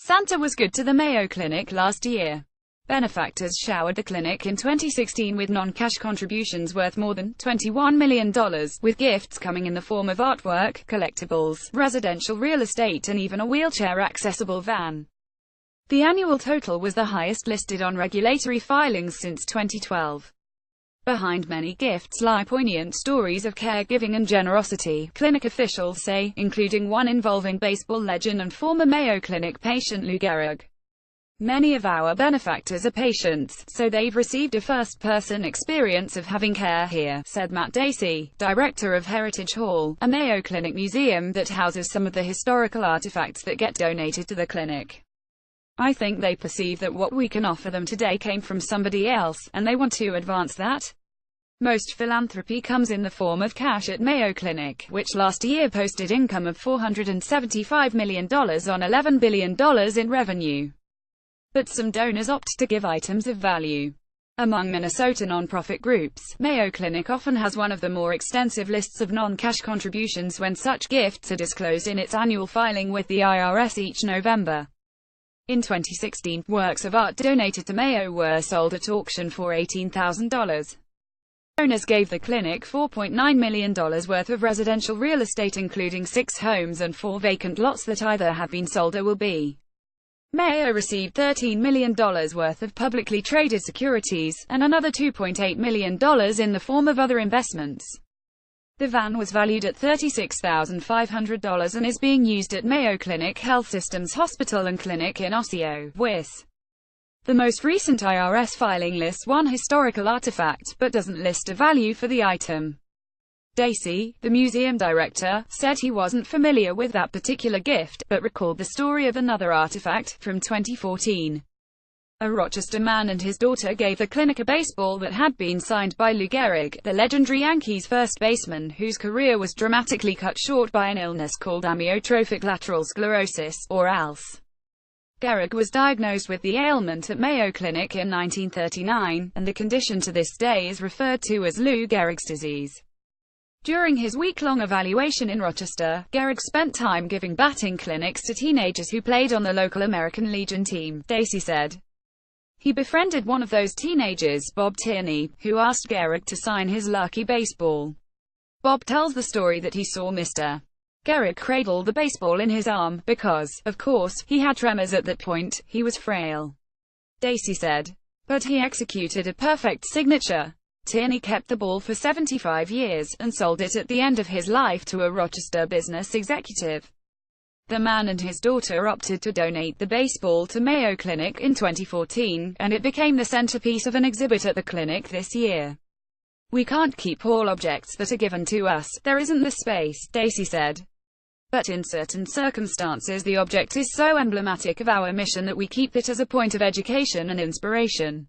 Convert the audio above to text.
Santa was good to the Mayo Clinic last year. Benefactors showered the clinic in 2016 with non-cash contributions worth more than $21 million, with gifts coming in the form of artwork, collectibles, residential real estate and even a wheelchair-accessible van. The annual total was the highest listed on regulatory filings since 2012. Behind many gifts lie poignant stories of caregiving and generosity, clinic officials say, including one involving baseball legend and former Mayo Clinic patient Lou Gehrig. Many of our benefactors are patients, so they've received a first-person experience of having care here, said Matt Dacey, director of Heritage Hall, a Mayo Clinic museum that houses some of the historical artifacts that get donated to the clinic. I think they perceive that what we can offer them today came from somebody else, and they want to advance that. Most philanthropy comes in the form of cash at Mayo Clinic, which last year posted income of $475 million on $11 billion in revenue. But some donors opt to give items of value. Among Minnesota nonprofit groups, Mayo Clinic often has one of the more extensive lists of non-cash contributions when such gifts are disclosed in its annual filing with the IRS each November. In 2016, works of art donated to Mayo were sold at auction for $18,000. Donors gave the clinic $4.9 million worth of residential real estate, including 6 homes and 4 vacant lots that either have been sold or will be. Mayo received $13 million worth of publicly traded securities, and another $2.8 million in the form of other investments. The van was valued at $36,500 and is being used at Mayo Clinic Health System's hospital and clinic in Osseo, Wis. The most recent IRS filing lists one historical artifact, but doesn't list a value for the item. Dacey, the museum director, said he wasn't familiar with that particular gift, but recalled the story of another artifact, from 2014. A Rochester man and his daughter gave the clinic a baseball that had been signed by Lou Gehrig, the legendary Yankees first baseman whose career was dramatically cut short by an illness called amyotrophic lateral sclerosis, or ALS. Gehrig was diagnosed with the ailment at Mayo Clinic in 1939, and the condition to this day is referred to as Lou Gehrig's disease. During his week-long evaluation in Rochester, Gehrig spent time giving batting clinics to teenagers who played on the local American Legion team, Dacey said. He befriended one of those teenagers, Bob Tierney, who asked Gehrig to sign his lucky baseball. Bob tells the story that he saw Mr. Gehrig cradle the baseball in his arm, because, of course, he had tremors at that point, he was frail. Dacey said. But he executed a perfect signature. Tierney kept the ball for 75 years, and sold it at the end of his life to a Rochester business executive. The man and his daughter opted to donate the baseball to Mayo Clinic in 2014, and it became the centerpiece of an exhibit at the clinic this year. We can't keep all objects that are given to us, there isn't the space, Dacey said. But in certain circumstances the object is so emblematic of our mission that we keep it as a point of education and inspiration.